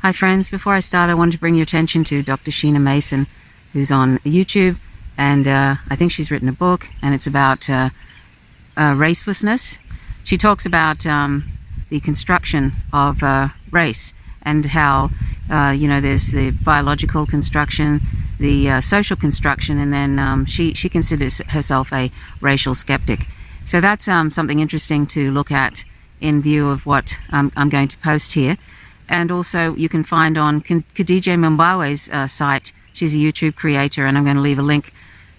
Hi friends, before I start I wanted to bring your attention to Dr. Sheena, who's on YouTube, and I think she's written a book, and it's about racelessness. She talks about the construction of race and how there's the biological construction, the social construction, and then she considers herself a racial skeptic. So that's something interesting to look at in view of what I'm going to post here. And also you can find on Khadija Mumbawe's site, she's a YouTube creator, and I'm going to leave a link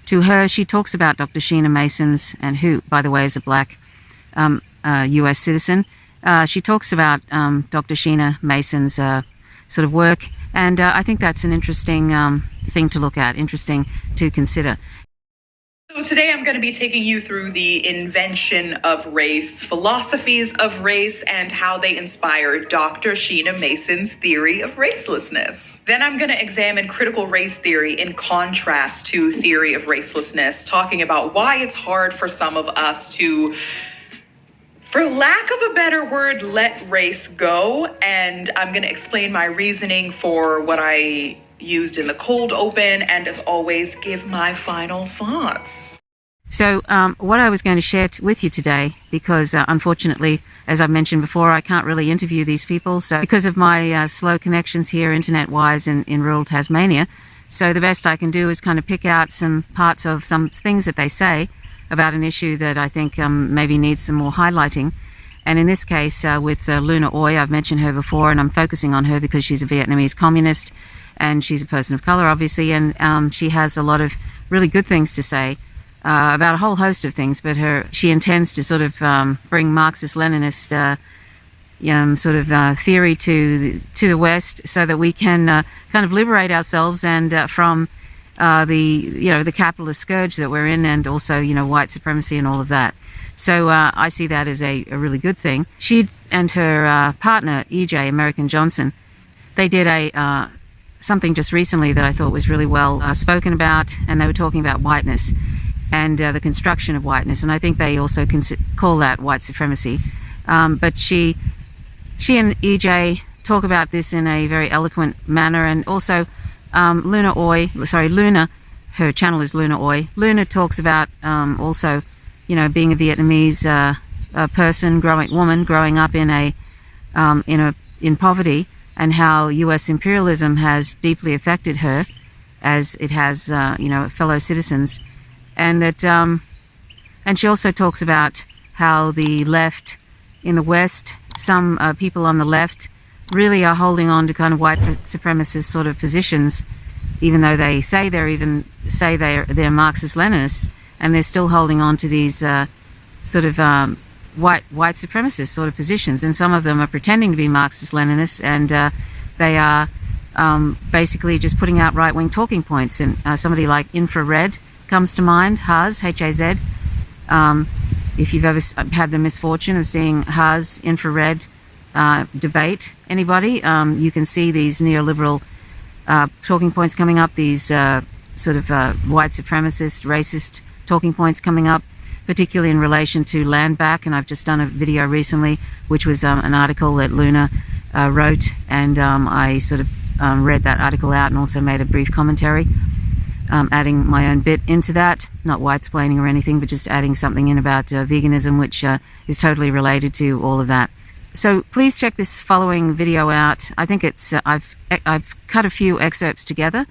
to her. She talks about Dr. Sheena Mason's, and who, by the way, is a black US citizen. She talks about Dr. Sheena Mason's sort of work, and I think that's an interesting thing to look at, interesting to consider. So today I'm going to be taking you through the invention of race, philosophies of race, and how they inspired Dr. Sheena Mason's theory of racelessness. Then I'm going to examine critical race theory in contrast to theory of racelessness, talking about why it's hard for some of us to, for lack of a better word, let race go. And I'm going to explain my reasoning for what I used in the cold open, and as always, give my final thoughts. So what I was going to share with you today, because unfortunately, as I've mentioned before, I can't really interview these people, so because of my slow connections here internet-wise in rural Tasmania, so the best I can do is kind of pick out some parts of some things that they say about an issue that I think maybe needs some more highlighting. And in this case, with Luna Oy, I've mentioned her before, and I'm focusing on her because she's a Vietnamese communist, and she's a person of color, obviously, and she has a lot of really good things to say about a whole host of things, but she intends to sort of bring Marxist-Leninist theory to the West, so that we can kind of liberate ourselves and from the capitalist scourge that we're in, and also white supremacy and all of that. So I see that as a really good thing. She and her partner EJ, American Johnson, they did something just recently that I thought was really well spoken about, and they were talking about whiteness and the construction of whiteness, and I think they also call that white supremacy. But she and EJ talk about this in a very eloquent manner, and also Luna, her channel is Luna Oy. Luna talks about also, being a Vietnamese woman growing up in poverty, and how U.S. imperialism has deeply affected her, as it has, fellow citizens, and that, and she also talks about how the left in the West, some people on the left, really are holding on to kind of white supremacist sort of positions, even though they say they're Marxist-Leninists, and they're still holding on to these white supremacist sort of positions, and some of them are pretending to be Marxist-Leninists, and they are basically just putting out right-wing talking points. And somebody like Infrared comes to mind, Haz, H-A-Z. If you've ever had the misfortune of seeing Haz Infrared debate anybody, you can see these neoliberal talking points coming up, these white supremacist, racist talking points coming up, particularly in relation to land back. And I've just done a video recently, which was an article that Luna wrote, and I sort of read that article out and also made a brief commentary, adding my own bit into that, not white-splaining or anything, but just adding something in about veganism, which is totally related to all of that. So please check this following video out. I think it's I've cut a few excerpts together,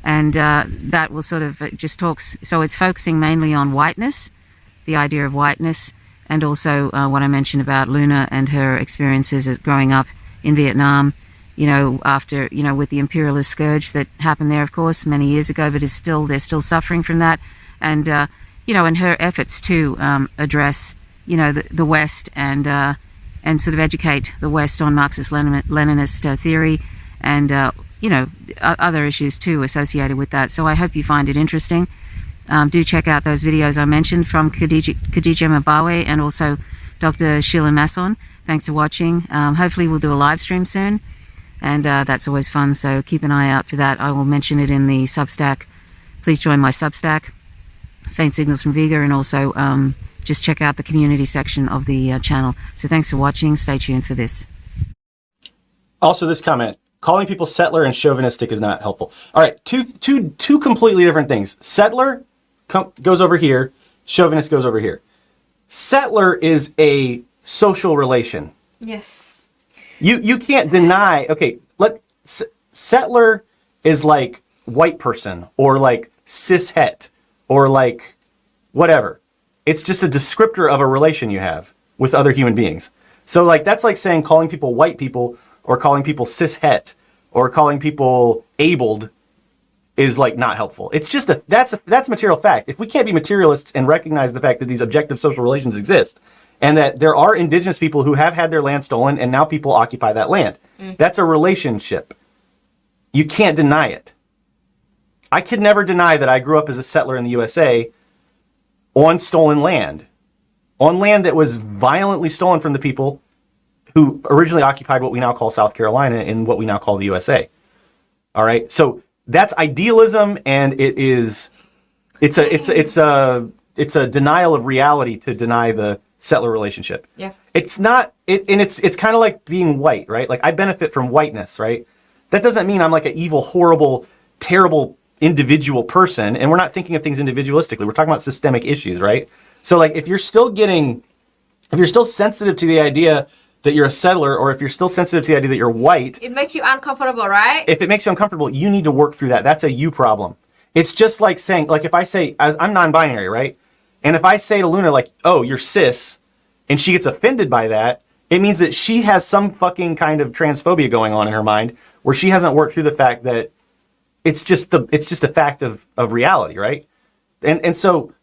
and that will sort of just talks, so it's focusing mainly on whiteness, the idea of whiteness, and also what I mentioned about Luna and her experiences as growing up in Vietnam, after, with the imperialist scourge that happened there, of course, many years ago, but they're still suffering from that. And, and her efforts to address, the West and sort of educate the West on Marxist-Leninist theory, and, other issues too associated with that. So I hope you find it interesting. Do check out those videos I mentioned from Khadija Mumbawe and also Dr. Sheena Mason. Thanks for watching. Hopefully we'll do a live stream soon, and that's always fun, so keep an eye out for that. I will mention it in the Substack. Please join my Substack, Faint Signals from Vega, and also just check out the community section of the channel. So thanks for watching. Stay tuned for this. Also, this comment. calling people settler and chauvinistic is not helpful. All right, two completely different things. Settler goes over here. Chauvinist goes over here. Settler is a social relation. Yes. You can't deny. Okay, settler is like white person or like cishet or like whatever. It's just a descriptor of a relation you have with other human beings. So like that's like saying calling people white people or calling people cishet or calling people abled is like not helpful. It's just that's material fact. If we can't be materialists and recognize the fact that these objective social relations exist and that there are indigenous people who have had their land stolen and now people occupy that land, that's a relationship. You can't deny it. I could never deny that I grew up as a settler in the USA on stolen land, on land that was violently stolen from the people who originally occupied what we now call South Carolina and what we now call the USA. All right, so that's idealism, and it's a denial of reality to deny the settler relationship. Yeah, it's not and it's kind of like being white, right? Like I benefit from whiteness, right? That doesn't mean I'm like an evil, horrible, terrible individual person, and we're not thinking of things individualistically. We're talking about systemic issues, right? So like if you're still sensitive to the idea that you're a settler, or if you're still sensitive to the idea that you're white, it makes you uncomfortable, right? If it makes you uncomfortable, you need to work through that. That's a you problem. It's just like saying, like if I say, as I'm non-binary, right? And if I say to Luna like, oh, you're cis, and she gets offended by that, it means that she has some fucking kind of transphobia going on in her mind where she hasn't worked through the fact that it's just a fact of reality, right? And so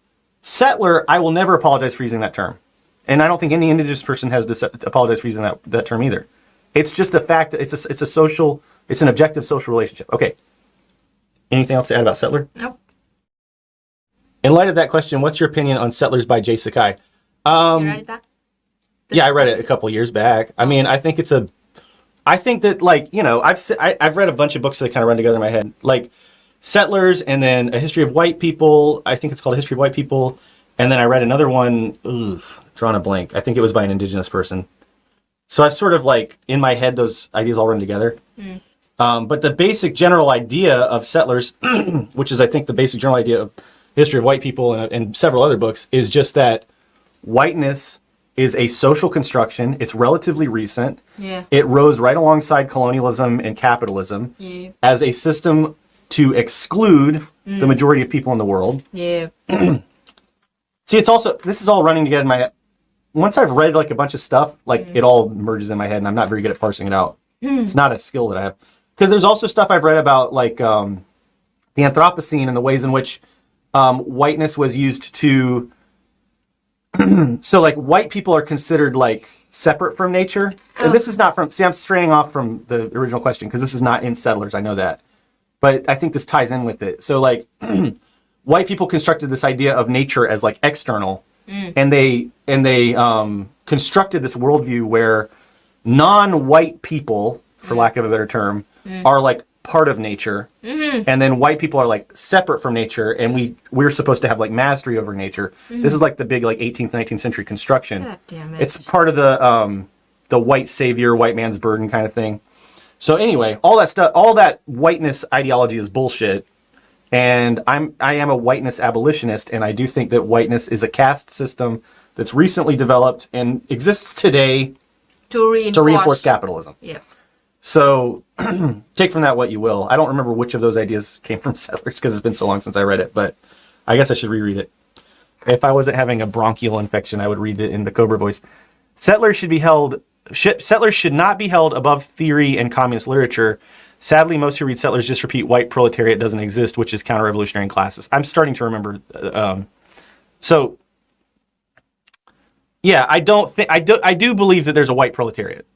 settler, I will never apologize for using that term. And I don't think any indigenous person has to apologize for using that term either. It's just a fact. It's an objective social relationship. Okay. Anything else to add about settler? Nope. In light of that question, what's your opinion on Settlers by Jay Sakai? You read that? Yeah, I read it a couple years back. I mean, I think that like, you know, I've read a bunch of books that kind of run together in my head, like Settlers, and then A History of White People. I think it's called A History of White People. And then I read another one, drawn a blank. I think it was by an indigenous person. So I've sort of like, in my head, those ideas all run together. But the basic general idea of Settlers, which is I think the basic general idea of History of White People and several other books, is just that whiteness is a social construction. It's relatively recent. Yeah. It rose right alongside colonialism and capitalism as a system to exclude the majority of people in the world. Yeah. See, this is all running together in my head. Once I've read like a bunch of stuff, like it all merges in my head, and I'm not very good at parsing it out. It's not a skill that I have. Because there's also stuff I've read about like the Anthropocene and the ways in which whiteness was used to... So like white people are considered like separate from nature. And this is not from... See, I'm straying off from the original question because this is not in Settlers. I know that. But I think this ties in with it. So like white people constructed this idea of nature as like external. And they constructed this worldview where non-white people, for lack of a better term, are like part of nature, and then white people are like separate from nature, and we're supposed to have like mastery over nature. This is like the big like 18th, 19th century construction. God damn it. It's part of the white savior, white man's burden kind of thing. So anyway, all that stuff, all that whiteness ideology is bullshit. And I am a whiteness abolitionist, and I do think that whiteness is a caste system that's recently developed and exists today to reinforce capitalism. Yeah. So take from that what you will. I don't remember which of those ideas came from Settlers because it's been so long since I read it, but I guess I should reread it. If I wasn't having a bronchial infection, I would read it in the Cobra voice. Settlers should not be held above theory and communist literature. Sadly, most who read Settlers just repeat white proletariat doesn't exist, which is counter-revolutionary in classes. I'm starting to remember. So, yeah, I do believe that there's a white proletariat.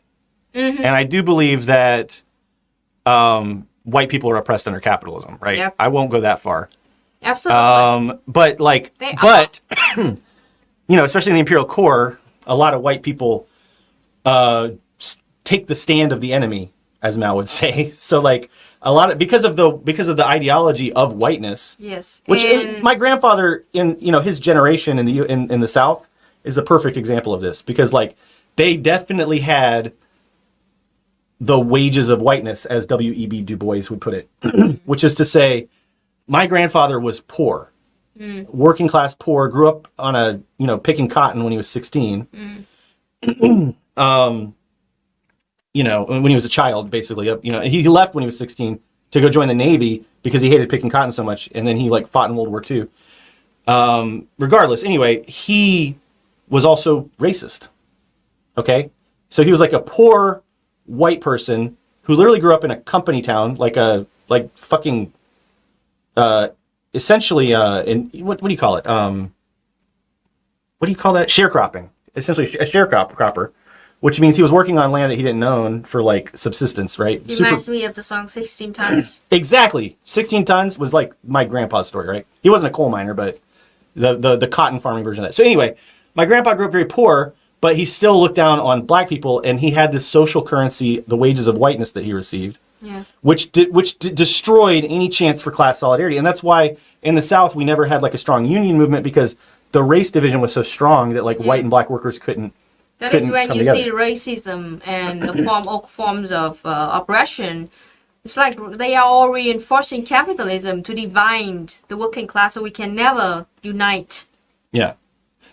And I do believe that white people are oppressed under capitalism, right? Yep. I won't go that far. Absolutely. But you know, especially in the imperial core, a lot of white people take the stand of the enemy, as Mao would say. So like a lot of because of the ideology of whiteness. Yes. Which my grandfather in his generation in the South is a perfect example of this, because like they definitely had the wages of whiteness, as W.E.B. Du Bois would put it, which is to say, my grandfather was poor, working class poor, grew up on a, picking cotton when he was 16. When he was a child, basically, he left when he was 16 to go join the Navy because he hated picking cotton so much. And then he fought in World War II. Regardless, anyway, he was also racist. Okay. So he was like a poor white person who literally grew up in a company town, essentially, what do you call it? What do you call that? Sharecropping. Essentially a sharecropper, which means he was working on land that he didn't own for subsistence, right? Reminds me of the song 16 Tons. Exactly. 16 tons was like my grandpa's story, right? He wasn't a coal miner, but the cotton farming version of that. So anyway, my grandpa grew up very poor, but he still looked down on black people, and he had this social currency, the wages of whiteness that he received, which destroyed any chance for class solidarity. And that's why in the South we never had a strong union movement, because the race division was so strong that white and black workers couldn't. That is when you see racism and all forms of oppression. It's like they are all reinforcing capitalism to divide the working class, so we can never unite. Yeah.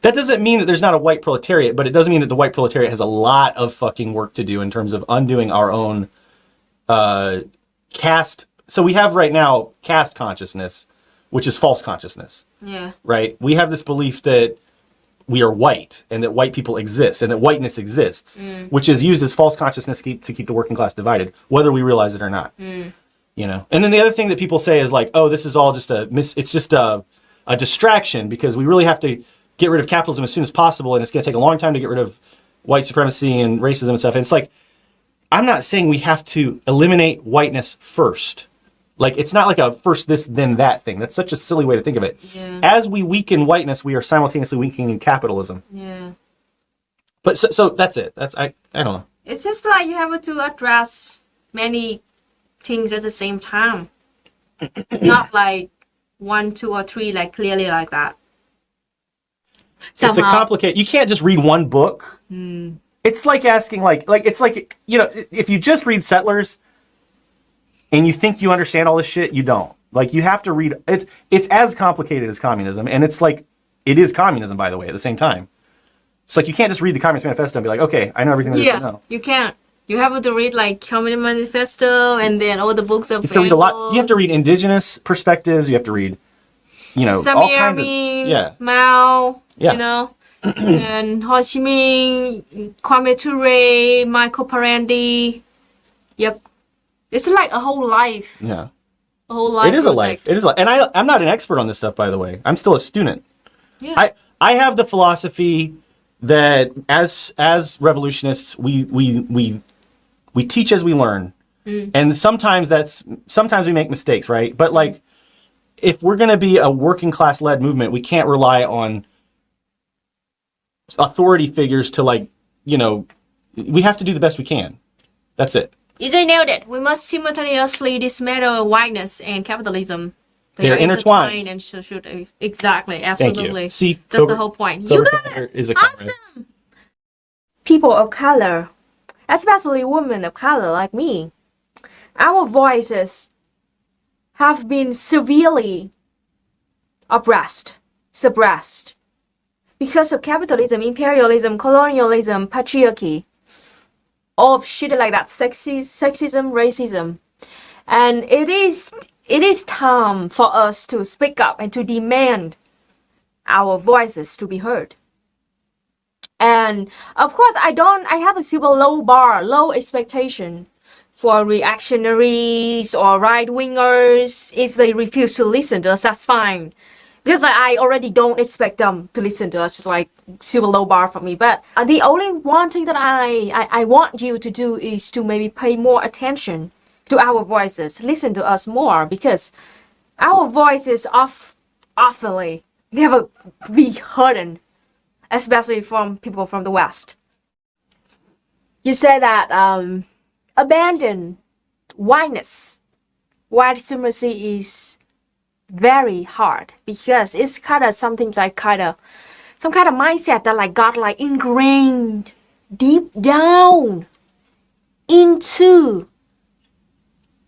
That doesn't mean that there's not a white proletariat, but it doesn't mean that the white proletariat has a lot of fucking work to do in terms of undoing our own caste. So we have right now caste consciousness, which is false consciousness. Yeah. Right? We have this belief that we are white and that white people exist and that whiteness exists, which is used as false consciousness to keep the working class divided, whether we realize it or not. And then the other thing that people say is this is all just it's just a distraction, because we really have to get rid of capitalism as soon as possible, and it's going to take a long time to get rid of white supremacy and racism and stuff. And it's I'm not saying we have to eliminate whiteness first. It's not a first this, then that thing. That's such a silly way to think of it. Yeah. As we weaken whiteness, we are simultaneously weakening capitalism. Yeah. But so that's it. I don't know. It's just you have to address many things at the same time. Not 1, 2, or 3, clearly like that. Somehow. It's a complicated. You can't just read one book. It's like asking, if you just read Settlers and you think you understand all this shit, you don't. You have to read. It's as complicated as communism, and it is communism, by the way, at the same time. It's you can't just read the Communist Manifesto and be okay, I know everything there is to know. You can't. You have to read Communist Manifesto and then all the books of. You have to read a lot. You have to read indigenous perspectives. You have to read, all kinds of Mao. And Ho Chi Minh, Kwame Ture, Michael Parandi. Yep. It's a whole life. Yeah. A whole life. It is a life. It is and I'm not an expert on this stuff, by the way. I'm still a student. Yeah. I have the philosophy that as revolutionists we teach as we learn. And sometimes we make mistakes, right? But if we're going to be a working class led movement, we can't rely on authority figures to we have to do the best we can. That's it. EJ nailed it. We must simultaneously dismantle whiteness and capitalism. They're intertwined and should exactly, absolutely. Thank you. See, that's the whole point. You got it. Is a awesome. People of color, especially women of color like me, our voices have been severely oppressed, suppressed, because of capitalism, imperialism, colonialism, patriarchy, all of shit like that, sexism, racism. And it is time for us to speak up and to demand our voices to be heard. And of course, I have a super low bar, low expectation for reactionaries or right-wingers. If they refuse to listen to us, that's fine. Because I already don't expect them to listen to us. It's super low bar for me. But the only one thing that I want you to do is to maybe pay more attention to our voices. Listen to us more, because our voices awfully never be heard, especially from people from the West. You say that abandon whiteness. White supremacy is very hard, because it's kind of something some kind of mindset that got ingrained deep down into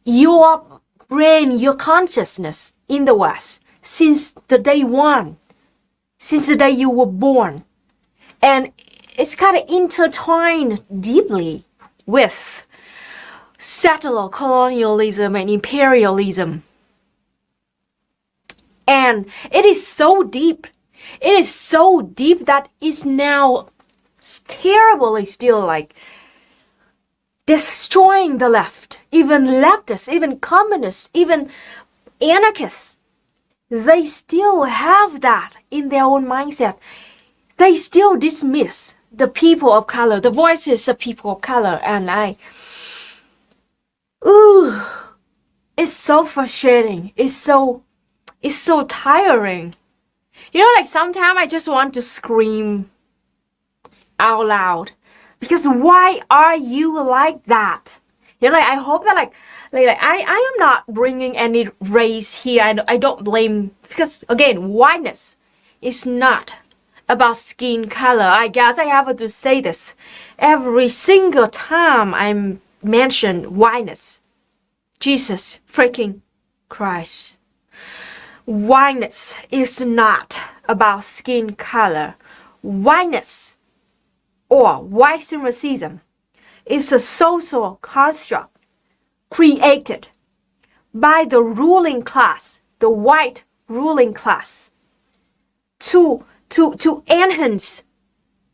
your brain, your consciousness in the West since the day one, since the day you were born. And it's kind of intertwined deeply with settler colonialism and imperialism. And it is so deep. It is so deep that it's now terribly still like destroying the left, even leftists, even communists, even anarchists. They still have that in their own mindset. They still dismiss the people of color, the voices of people of color. And it's so frustrating. It's so tiring. You know, like sometimes I just want to scream out loud. Because why are you like that? You know, like I hope that like I am not bringing any race here. I don't blame, because again, whiteness is not about skin color. I guess I have to say this every single time I mention whiteness. Jesus freaking Christ. Whiteness is not about skin color. Whiteness or white supremacism is a social construct created by the ruling class, the white ruling class, to enhance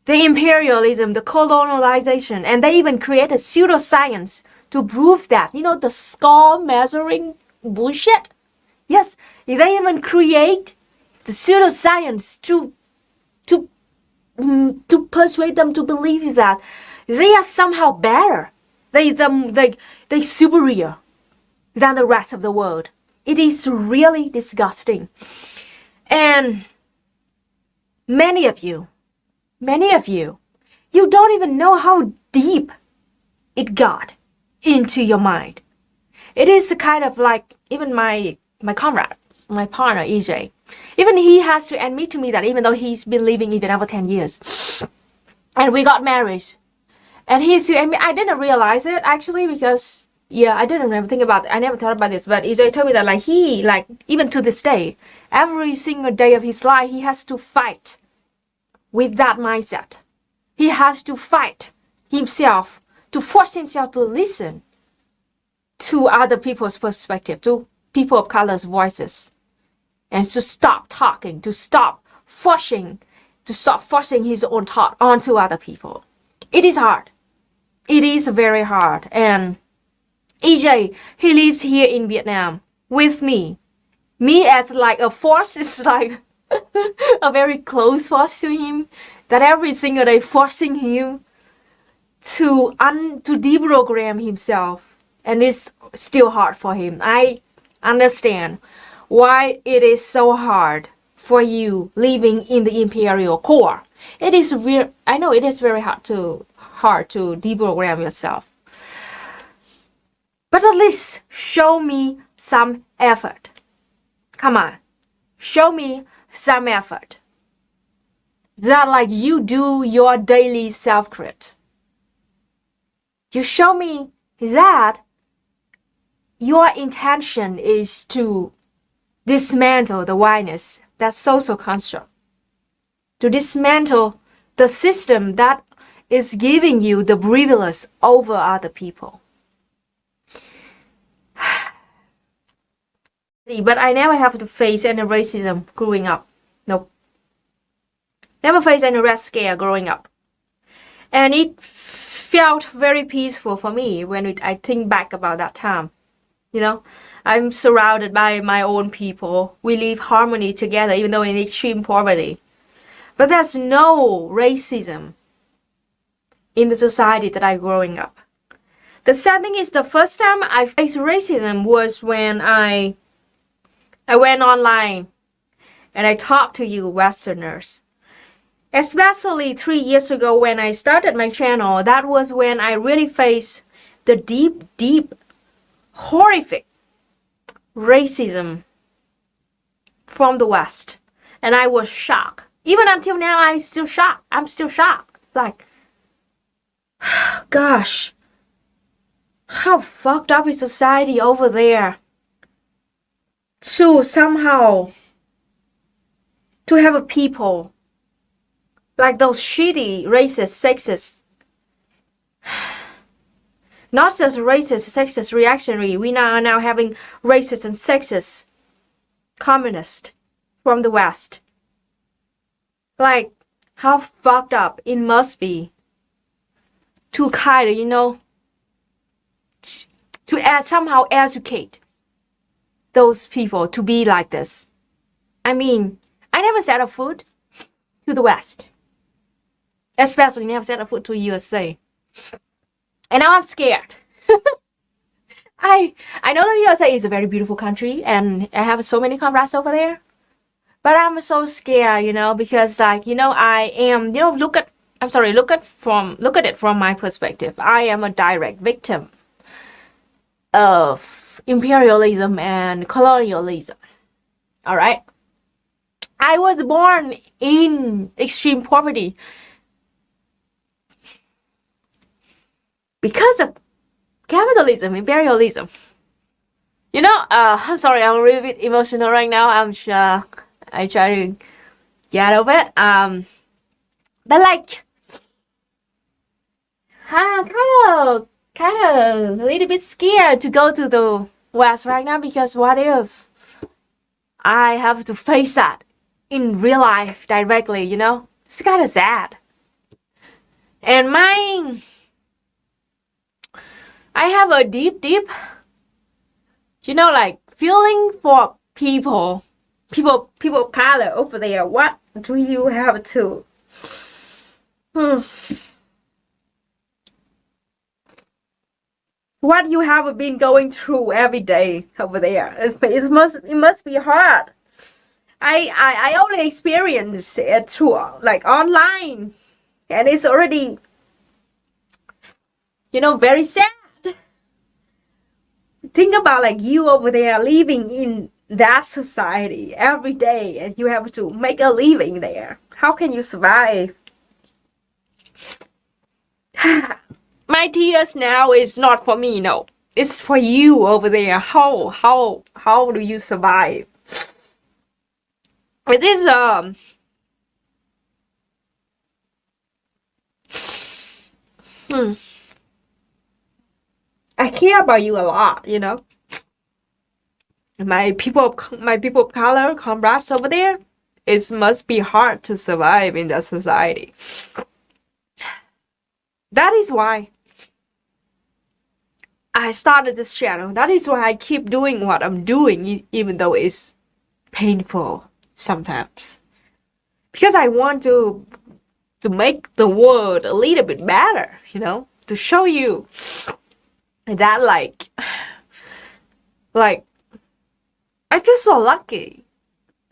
the imperialism, the colonialization, and they even created pseudoscience to prove that. You know, the skull measuring bullshit? Yes, they even create the pseudoscience to persuade them to believe that they are somehow better, they superior than the rest of the world. It is really disgusting. And many of you, you don't even know how deep it got into your mind. It is kind of like even my comrade, my partner, EJ. Even he has to admit to me that even though he's been living in Vietnam for 10 years, and we got married, and he's to admit, I didn't realize it actually because, yeah, I didn't ever think about it. I never thought about this, but EJ told me that like he, like even to this day, every single day of his life, he has to fight with that mindset. He has to fight himself, to force himself to listen to other people's perspective, to people of color's voices, and to stop talking, to stop forcing his own thought onto other people. It is hard. It is very hard. And EJ, he lives here in Vietnam with me. Me as like a force is like a very close force to him, that every single day forcing him to deprogram himself. And it's still hard for him. I understand why it is so hard for you living in the imperial core. It is I know it is very hard to deprogram yourself. But at least show me some effort. Come on, show me some effort. That like you do your daily self-crit. You show me that your intention is to dismantle the whiteness, that social construct, to dismantle the system that is giving you the privilege over other people. But I never have to face any racism growing up. Nope. Never faced any red scare growing up. And it felt very peaceful for me when I think back about that time. You know, I'm surrounded by my own people. We live harmony together, even though in extreme poverty. But there's no racism in the society that I'm growing up. The sad thing is the first time I faced racism was when I went online and I talked to you Westerners. Especially 3 years ago when I started my channel, that was when I really faced the deep, horrific racism from the West. And I was shocked. Even until now, I'm still shocked. Like, gosh, how fucked up is society over there to somehow to have a people like those shitty racist, sexist, not just racist, sexist, reactionary. We now are now having racist and sexist communist from the West. Like, how fucked up it must be to kind of, to somehow educate those people to be like this. I mean, I never set a foot to the West. Especially never set a foot to USA. And now I'm scared. I know the USA is a very beautiful country and I have so many comrades over there. But I'm so scared, because I am, look at it from my perspective. I am a direct victim of imperialism and colonialism. All right. I was born in extreme poverty because of capitalism, imperialism. I'm sorry, I'm a little bit emotional right now. I try to get over it. But like, I'm kind of a little bit scared to go to the West right now because what if I have to face that in real life directly? It's kind of sad. And I have a deep, like feeling for people of color over there. What do you have to? What you have been going through every day over there? It must be hard. I only experience it through like online, and it's already very sad. Think about like you over there living in that society every day and you have to make a living there. How can you survive? My tears now is not for me, no. It's for you over there. How do you survive? It is I care about you a lot, My people of color, comrades over there, it must be hard to survive in that society. That is why I started this channel. That is why I keep doing what I'm doing, even though it's painful sometimes. Because I want to make the world a little bit better, to show you that like I feel so lucky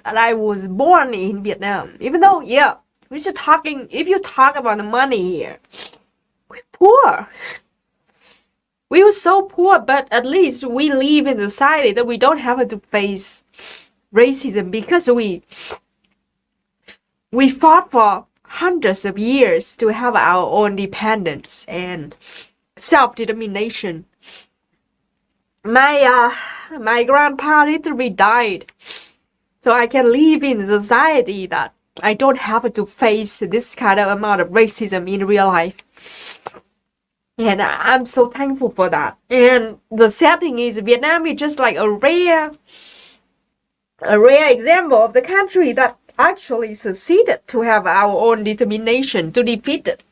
that I was born in Vietnam. Even though, if you talk about the money here, we're poor. We were so poor, but at least we live in a society that we don't have to face racism because we fought for hundreds of years to have our own independence and self-determination. My grandpa literally died so I can live in a society that I don't have to face this kind of amount of racism in real life. And I'm so thankful for that. And the sad thing is Vietnam is just like a rare example of the country that actually succeeded to have our own determination to defeat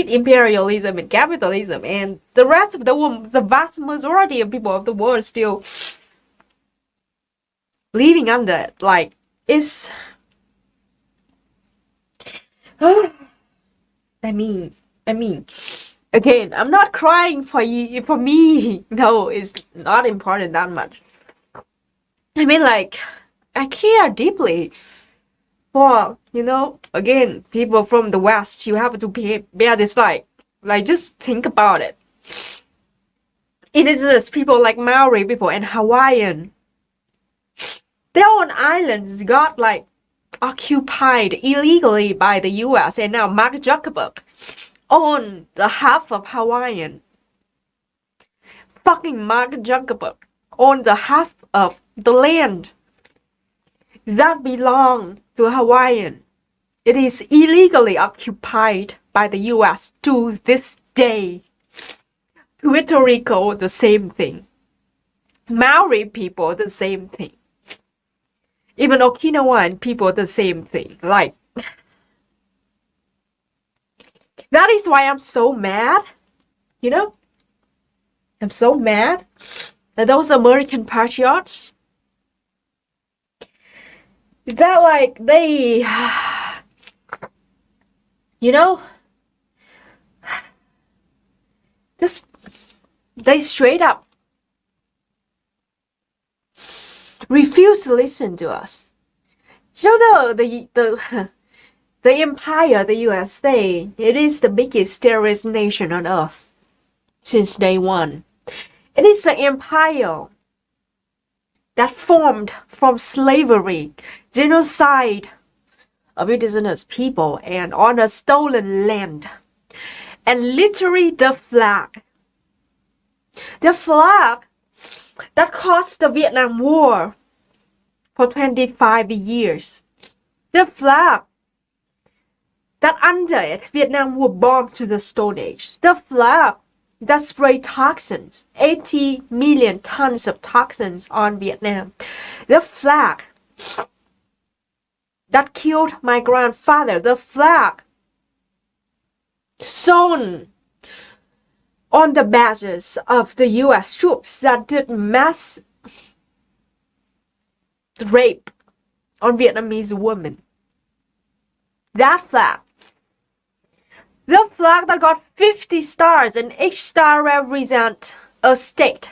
imperialism and capitalism, and the rest of the vast majority of people of the world still living under it. Like, it's I mean, again, I'm not crying for you, for me. No, it's not important that much. I mean, like, I care deeply for, again, people from the West. You have to bear this, like just think about it. It is just people like Maori people and Hawaiian. Their own islands got like occupied illegally by the US, and now Mark Zuckerberg own the half of Hawaiian. fucking Mark Zuckerberg own the half of the land that belong to Hawaiian. It is illegally occupied by the US to this day. Puerto Rico, the same thing. Maori people, the same thing. Even Okinawan people, the same thing. Like, that is why I'm so mad. You know? I'm so mad that those American patriots, that like, they, you know, this, they straight up refuse to listen to us. You know, the empire, the USA, it is the biggest terrorist nation on earth since day one. It is an empire that formed from slavery, genocide of indigenous people, and on a stolen land. And literally the flag that caused the Vietnam War for 25 years. The flag that under it, Vietnam War bombed to the Stone Age. The flag that sprayed toxins, 80 million tons of toxins on Vietnam. The flag that killed my grandfather. The flag sewn on the badges of the US troops that did mass rape on Vietnamese women. That flag. The flag that got 50 stars, and each star represents a state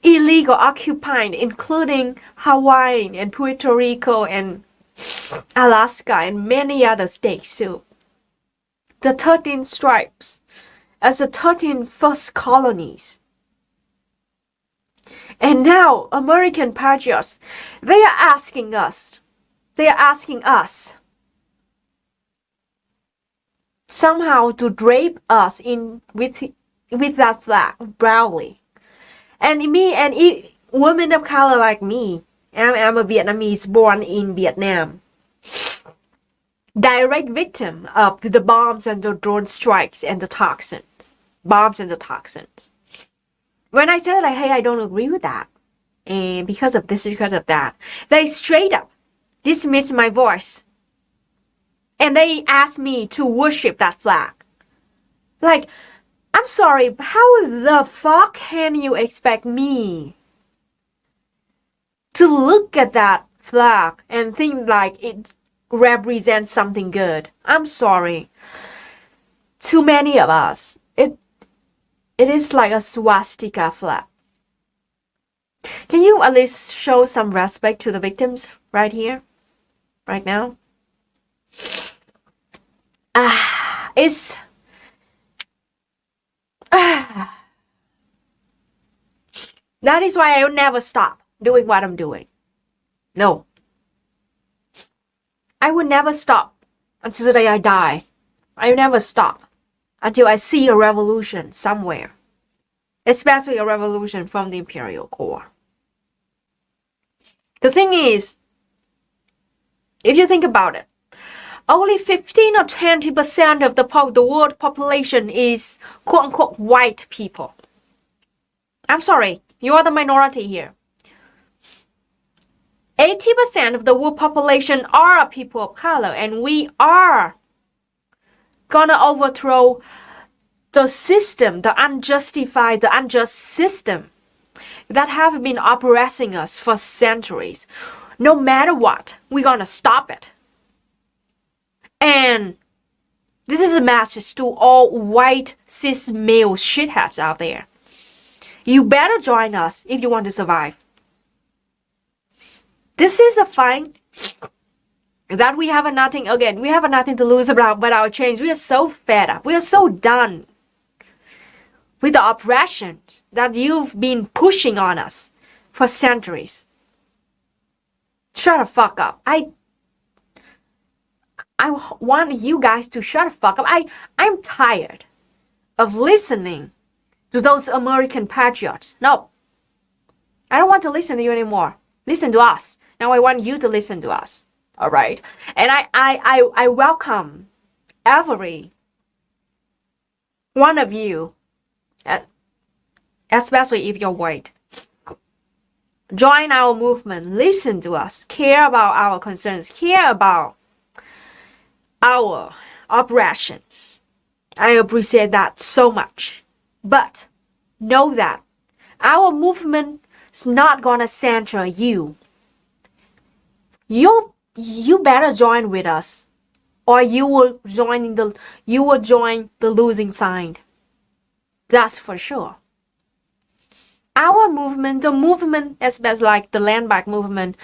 illegal occupied, including Hawaii and Puerto Rico and Alaska and many other states too. The 13 stripes as the 13 first colonies. And now American patriots, they are asking us somehow to drape us in with that flag proudly. And me and women of color like me, I'm a Vietnamese born in Vietnam, direct victim of the bombs and the drone strikes and the toxins. Bombs and the toxins. When I said like, hey, I don't agree with that, and because of this, because of that, they straight up dismissed my voice. And they asked me to worship that flag. Like, I'm sorry, how the fuck can you expect me to look at that flag and think like it represents something good? I'm sorry. Too many of us, it is like a swastika flag. Can you at least show some respect to the victims right here, right now? That is why I will never stop doing what I'm doing. No. I will never stop until the day I die. I will never stop until I see a revolution somewhere. Especially a revolution from the imperial core. The thing is, if you think about it, only 15 or 20% of the world population is quote-unquote white people. I'm sorry, you are the minority here. 80% of the world population are people of color, and we are gonna overthrow the system, the unjustified, the unjust system that have been oppressing us for centuries. No matter what, we're gonna stop it. And this is a message to all white cis male shitheads out there. You better join us if you want to survive. This is a fight that we have nothing to lose about but our change. We are so fed up. We are so done with the oppression that you've been pushing on us for centuries. Shut the fuck up. I want you guys to shut the fuck up. I'm tired of listening to those American patriots. No. I don't want to listen to you anymore. Listen to us. Now I want you to listen to us. All right. And I welcome every one of you, especially if you're white. Join our movement. Listen to us. Care about our concerns. Care about our operations. I appreciate that so much. But know that our movement is not gonna censor you. You better join with us, or you will join the losing side. That's for sure. Our movement, the movement, especially like the land back movement,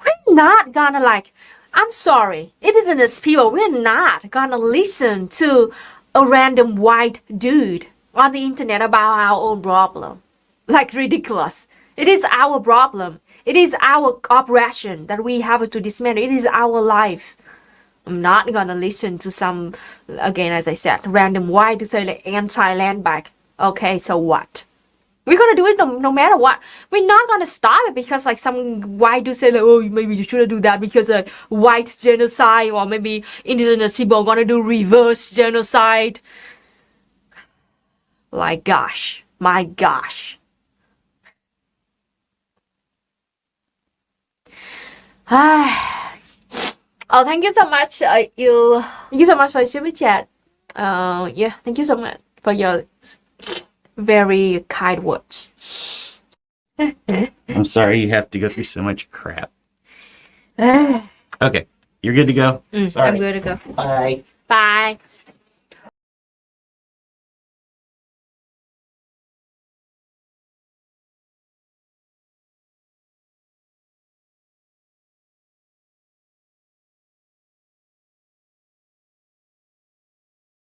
we're not gonna like. I'm sorry, indigenous people. We're not gonna listen to a random white dude on the internet about our own problem. Like ridiculous. It is our problem. It is our oppression that we have to dismantle. It is our life. I'm not gonna listen to some, again, as I said, random white to say like anti-land back. Okay, so what? We're gonna do it no matter what. We're not gonna stop it because like some white dude say like, oh, maybe you shouldn't do that because of white genocide, or maybe indigenous people are gonna do reverse genocide. Like gosh, my gosh. Oh, thank you so much. Thank you so much for the super chat. Yeah, thank you so much for your very kind words. I'm sorry you have to go through so much crap. Okay, you're good to go. I'm good to go. Bye. Bye.